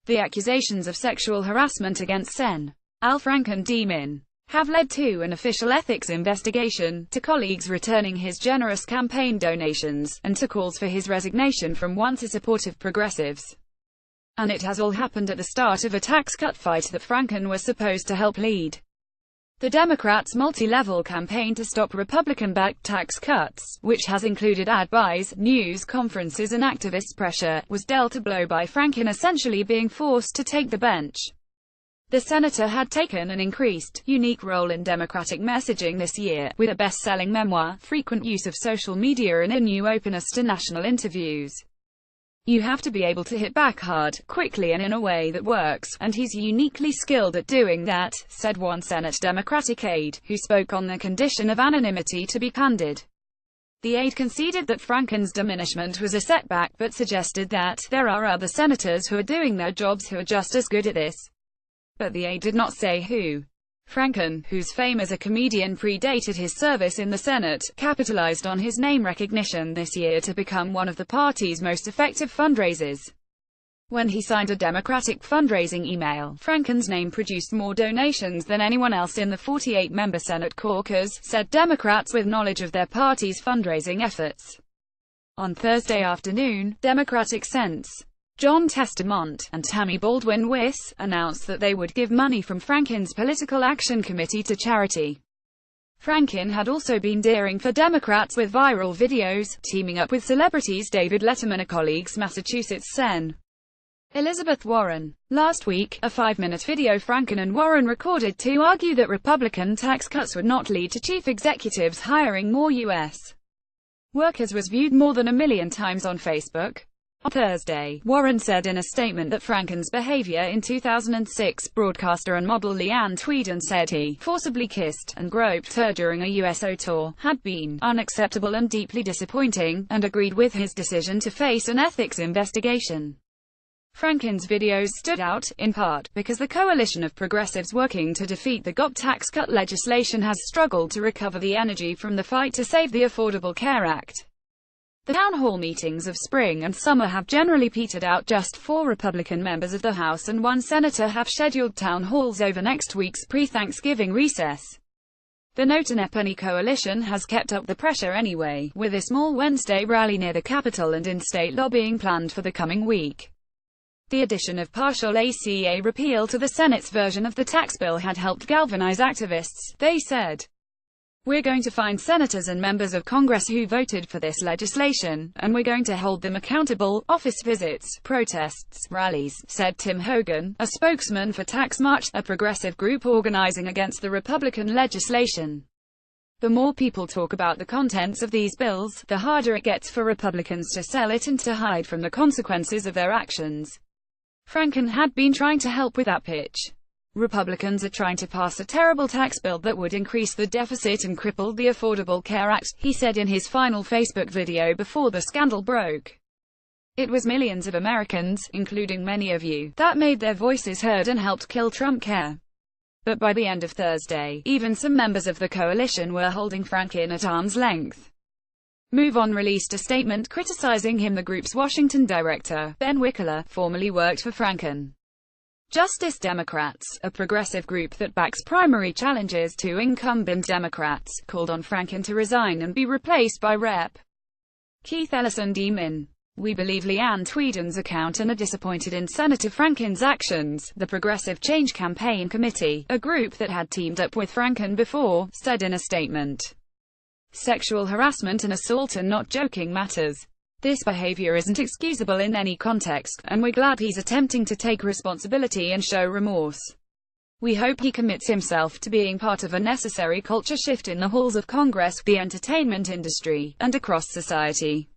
The accusations of sexual harassment against Sen. Al Franken D-Min have led to an official ethics investigation, to colleagues returning his generous campaign donations, and to calls for his resignation from once a supportive progressives. And it has all happened at the start of a tax cut fight that Franken was supposed to help lead. The Democrats' multi-level campaign to stop Republican-backed tax cuts, which has included ad buys, news conferences and activist pressure, was dealt a blow by Franken essentially being forced to take the bench. The senator had taken an increased, unique role in Democratic messaging this year, with a best-selling memoir, frequent use of social media and a new openness to national interviews. You have to be able to hit back hard, quickly and in a way that works, and he's uniquely skilled at doing that, said one Senate Democratic aide, who spoke on the condition of anonymity to be candid. The aide conceded that Franken's diminishment was a setback but suggested that there are other senators who are doing their jobs who are just as good at this. But the aide did not say who. Franken, whose fame as a comedian predated his service in the Senate, capitalized on his name recognition this year to become one of the party's most effective fundraisers. When he signed a Democratic fundraising email, Franken's name produced more donations than anyone else in the 48-member Senate caucus, said Democrats with knowledge of their party's fundraising efforts. On Thursday afternoon, Democratic Sens. John Testamont and Tammy Baldwin-Wiss announced that they would give money from Franken's Political Action Committee to charity. Franken had also been daring for Democrats with viral videos, teaming up with celebrities David Letterman and colleagues Massachusetts Sen. Elizabeth Warren. Last week, a 5-minute video Franken and Warren recorded to argue that Republican tax cuts would not lead to chief executives hiring more U.S. workers was viewed more than 1 million times on Facebook. On Thursday, Warren said in a statement that Franken's behavior in 2006, broadcaster and model Leanne Tweeden said he forcibly kissed and groped her during a USO tour, had been unacceptable and deeply disappointing, and agreed with his decision to face an ethics investigation. Franken's videos stood out, in part, because the coalition of progressives working to defeat the GOP tax cut legislation has struggled to recover the energy from the fight to save the Affordable Care Act. The town hall meetings of spring and summer have generally petered out. Just 4 Republican members of the House and 1 senator have scheduled town halls over next week's pre-Thanksgiving recess. The Notanepany coalition has kept up the pressure anyway, with a small Wednesday rally near the Capitol and in-state lobbying planned for the coming week. The addition of partial ACA repeal to the Senate's version of the tax bill had helped galvanize activists, they said. We're going to find senators and members of Congress who voted for this legislation, and we're going to hold them accountable. Office visits, protests, rallies, said Tim Hogan, a spokesman for Tax March, a progressive group organizing against the Republican legislation. The more people talk about the contents of these bills, the harder it gets for Republicans to sell it and to hide from the consequences of their actions. Franken had been trying to help with that pitch. Republicans are trying to pass a terrible tax bill that would increase the deficit and cripple the Affordable Care Act, he said in his final Facebook video before the scandal broke. It was millions of Americans, including many of you, that made their voices heard and helped kill Trump Care. But by the end of Thursday, even some members of the coalition were holding Franken at arm's length. Move On released a statement criticizing him. The group's Washington director, Ben Wickler, formerly worked for Franken. Justice Democrats, a progressive group that backs primary challenges to incumbent Democrats, called on Franken to resign and be replaced by Rep. Keith Ellison D-Min. We believe Leanne Tweeden's account and are disappointed in Senator Franken's actions, the Progressive Change Campaign Committee, a group that had teamed up with Franken before, said in a statement. Sexual harassment and assault are not joking matters. This behavior isn't excusable in any context, and we're glad he's attempting to take responsibility and show remorse. We hope he commits himself to being part of a necessary culture shift in the halls of Congress, the entertainment industry, and across society.